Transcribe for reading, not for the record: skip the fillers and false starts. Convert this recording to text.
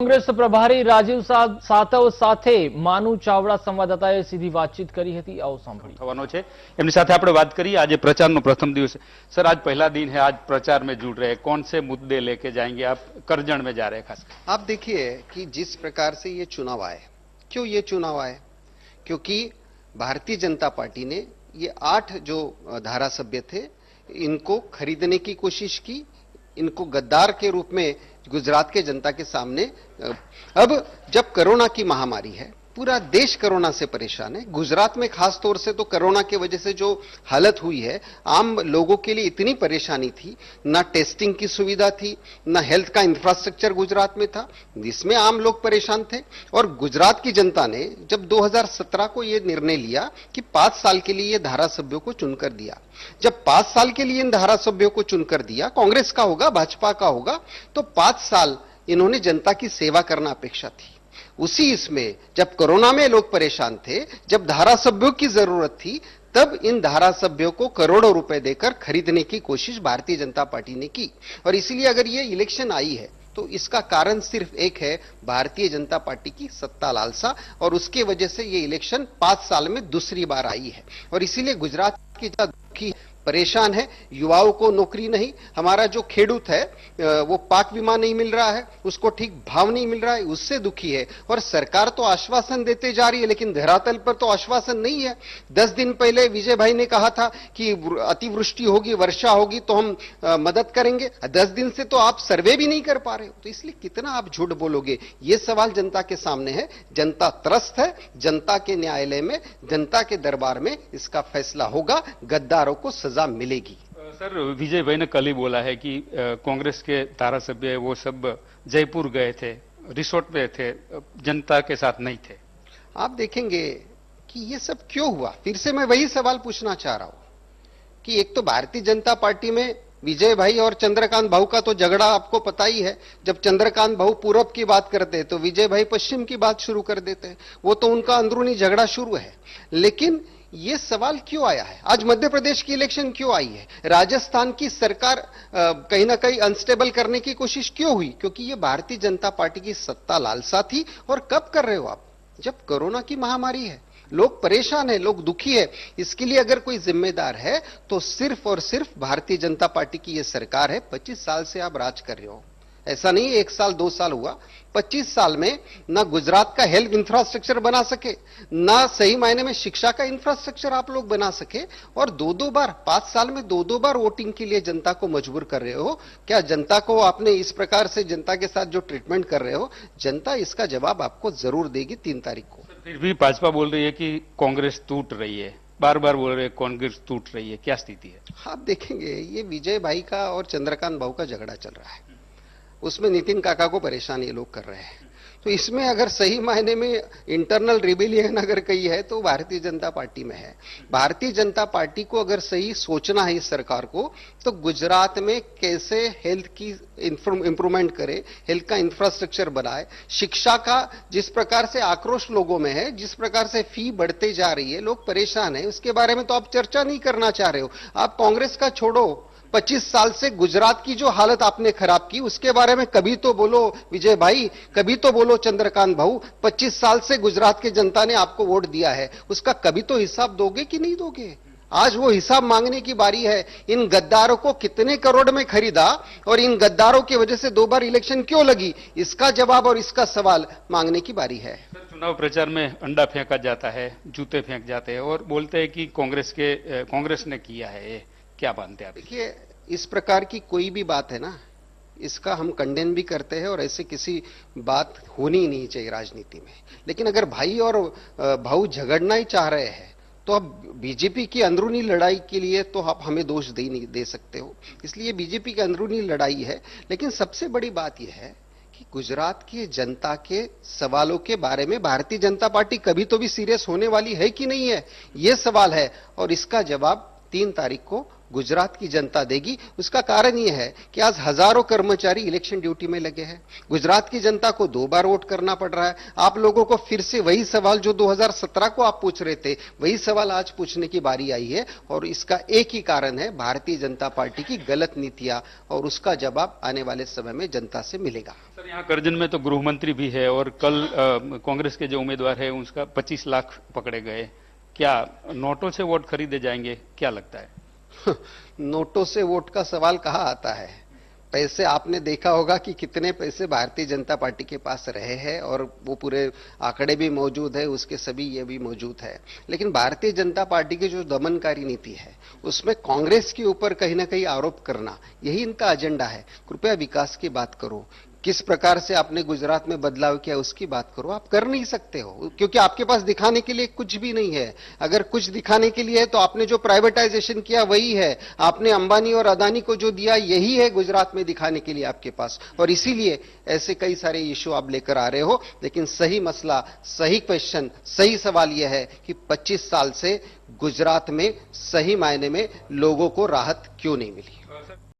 કોંગ્રેસ પ્રભારી રાજીવ સાતવ સાથે માનુ ચાવડા સંવાદદાતાએ સીધી વાતચીત કરી હતી। આવો સાંભળીએ। થવાનો છે એમની સાથે આપણે વાત કરીએ। આજે પ્રચારનો પ્રથમ દિવસ है सर, आज पहला दिन है, आज प्रचार में जुड़ रहे हैं, कौन से मुद्दे लेके जाएंगे आप? करजण में जा रहे हैं खास। आप देखिए कि जिस प्रकार से ये चुनाव आए, क्यों ये चुनाव आए, क्योंकि भारतीय जनता पार्टी ने ये 8 जो धारासभ्य थे इनको खरीदने की कोशिश की, इनको गद्दार के रूप में गुजरात के जनता के सामने। अब जब कोरोना की महामारी है, पूरा देश कोरोना से परेशान है, गुजरात में खास तौर से तो कोरोना की वजह से जो हालत हुई है, आम लोगों के लिए इतनी परेशानी थी, ना टेस्टिंग की सुविधा थी, ना हेल्थ का इंफ्रास्ट्रक्चर गुजरात में था, जिसमें आम लोग परेशान थे। और गुजरात की जनता ने जब 2017 को यह निर्णय लिया कि 5 साल के लिए धारासभ्यों को चुनकर दिया, जब 5 साल के लिए इन धारासभ्यों को चुनकर दिया, कांग्रेस का होगा, भाजपा का होगा, तो 5 साल इन्होंने जनता की सेवा करना अपेक्षा थी। उसी इसमें जब कोरोना में लोग परेशान थे, जब धारासभ्यों की जरूरत थी, तब इन धारासभ्यों को करोड़ों रुपए देकर खरीदने की कोशिश भारतीय जनता पार्टी ने की। और इसलिए अगर ये इलेक्शन आई है तो इसका कारण सिर्फ एक है, भारतीय जनता पार्टी की सत्ता लालसा, और उसके वजह से ये इलेक्शन 5 साल में दूसरी बार आई है। और इसीलिए गुजरात की दुखी परेशान है, युवाओं को नौकरी नहीं, हमारा जो खेडूत है वो पाक बीमा नहीं मिल रहा है, उसको ठीक भाव नहीं मिल रहा है, उससे दुखी है। और सरकार तो आश्वासन देते जा रही है, लेकिन धरातल पर तो आश्वासन नहीं है। 10 दिन पहले विजय भाई ने कहा था कि अतिवृष्टि होगी, वर्षा होगी तो हम मदद करेंगे। 10 दिन से तो आप सर्वे भी नहीं कर पा रहे हो, तो इसलिए कितना आप झूठ बोलोगे? ये सवाल जनता के सामने है। जनता त्रस्त है, जनता के न्यायालय में, जनता के दरबार में इसका फैसला होगा, गद्दारों को सजा मिलेगी। सर, विजय भाई ने कल ही बोला है कि कांग्रेस के धारासभ्य वो सब जयपुर गए थे, रिसोर्ट पे थे, जनता के साथ नहीं थे। आप देखेंगे कि ये सब क्यों हुआ। फिर से मैं वही सवाल पूछना चाह रहा हूं कि एक तो भारतीय जनता पार्टी में विजय भाई और चंद्रकांत भाऊ का तो झगड़ा आपको पता ही है। जब चंद्रकांत भाऊ पूरब की बात करते हैं तो विजय भाई पश्चिम की बात शुरू कर देते हैं, वो तो उनका अंदरूनी झगड़ा शुरू है। लेकिन ये सवाल क्यों आया है? आज मध्य प्रदेश की इलेक्शन क्यों आई है? राजस्थान की सरकार कहीं ना कहीं अनस्टेबल करने की कोशिश क्यों हुई? क्योंकि ये भारतीय जनता पार्टी की सत्ता लालसा थी। और कब कर रहे हो आप? जब कोरोना की महामारी है, लोग परेशान है, लोग दुखी है। इसके लिए अगर कोई जिम्मेदार है तो सिर्फ और सिर्फ भारतीय जनता पार्टी की यह सरकार है। 25 साल से आप राज कर रहे हो, ऐसा नहीं 1 साल 2 साल हुआ। 25 साल में ना गुजरात का हेल्थ इंफ्रास्ट्रक्चर बना सके, ना सही मायने में शिक्षा का इंफ्रास्ट्रक्चर आप लोग बना सके, और 2-2 बार 5 साल में 2-2 बार वोटिंग के लिए जनता को मजबूर कर रहे हो। क्या जनता को आपने इस प्रकार से जनता के साथ जो ट्रीटमेंट कर रहे हो, जनता इसका जवाब आपको जरूर देगी 3 तारीख को। फिर भी भाजपा बोल रही है कि कांग्रेस टूट रही है, बार बार बोल रहे हैं कांग्रेस टूट रही है, क्या स्थिति है? आप देखेंगे ये विजय भाई का और चंद्रकांत भाऊ का झगड़ा चल रहा है, उसमें नितिन काका को परेशान ये लोग कर रहे हैं। तो इसमें अगर सही मायने में इंटरनल रिबेलियन अगर कही है तो भारतीय जनता पार्टी में है। भारतीय जनता पार्टी को अगर सही सोचना है इस सरकार को, तो गुजरात में कैसे हेल्थ की इंप्रूवमेंट करे, हेल्थ का इंफ्रास्ट्रक्चर बनाए, शिक्षा का जिस प्रकार से आक्रोश लोगों में है, जिस प्रकार से फी बढ़ते जा रही है, लोग परेशान है, उसके बारे में तो आप चर्चा नहीं करना चाह रहे हो। आप कांग्रेस का छोड़ो, 25 साल से गुजरात की जो हालत आपने खराब की उसके बारे में कभी तो बोलो विजय भाई, कभी तो बोलो चंद्रकांत भाऊ। 25 साल से गुजरात की जनता ने आपको वोट दिया है, उसका कभी तो हिसाब दोगे कि नहीं दोगे? आज वो हिसाब मांगने की बारी है। इन गद्दारों को कितने करोड़ में खरीदा और इन गद्दारों की वजह से 2 बार इलेक्शन क्यों लगी, इसका जवाब और इसका सवाल मांगने की बारी है। चुनाव प्रचार में अंडा फेंका जाता है, जूते फेंक जाते हैं और बोलते हैं कि कांग्रेस ने किया है। ये क्या मानते हैं आप? देखिए, इस प्रकार की कोई भी बात है ना, इसका हम कंडेन भी करते हैं और ऐसे किसी बात होनी ही नहीं चाहिए राजनीति में। लेकिन अगर भाई और भाऊ झगड़ना ही चाह रहे हैं तो अब बीजेपी की अंदरूनी लड़ाई के लिए तो आप हमें दोष नहीं दे सकते हो। इसलिए बीजेपी की अंदरूनी लड़ाई है। लेकिन सबसे बड़ी बात यह है कि गुजरात की जनता के सवालों के बारे में भारतीय जनता पार्टी कभी तो भी सीरियस होने वाली है कि नहीं है, यह सवाल है। और इसका जवाब 3 तारीख को गुजरात की जनता देगी। उसका कारण यह है कि आज हजारों कर्मचारी इलेक्शन ड्यूटी में लगे हैं। गुजरात की जनता को 2 बार वोट करना पड़ रहा है। आप लोगों को फिर से वही सवाल जो 2017 को आप पूछ रहे थे, वही सवाल आज पूछने की बारी आई है। और इसका एक ही कारण है, भारतीय जनता पार्टी की गलत नीतियां, और उसका जवाब आने वाले समय में जनता से मिलेगा। सर यहाँ करजन में तो गृह मंत्री भी है और कल कांग्रेस के जो उम्मीदवार है उसका 25 लाख पकड़े गए। क्या नोटों से वोट खरीदे जाएंगे, क्या लगता है? नोटों से वोट का सवाल कहाँ आता है? पैसे आपने देखा होगा कि कितने पैसे भारतीय जनता पार्टी के पास रहे हैं और वो पूरे आंकड़े भी मौजूद है, उसके सभी ये भी मौजूद है। लेकिन भारतीय जनता पार्टी की जो दमनकारी नीति है उसमें कांग्रेस के ऊपर कहीं ना कहीं आरोप करना, यही इनका एजेंडा है। कृपया विकास की बात करो, किस प्रकार से आपने गुजरात में बदलाव किया उसकी बात करो। आप कर नहीं सकते हो क्योंकि आपके पास दिखाने के लिए कुछ भी नहीं है। अगर कुछ दिखाने के लिए है तो आपने जो प्राइवेटाइजेशन किया वही है, आपने अंबानी और अदानी को जो दिया यही है गुजरात में दिखाने के लिए आपके पास। और इसीलिए ऐसे कई सारे इश्यू आप लेकर आ रहे हो। लेकिन सही मसला, सही क्वेश्चन, सही सवाल यह है कि 25 साल से गुजरात में सही मायने में लोगों को राहत क्यों नहीं मिली।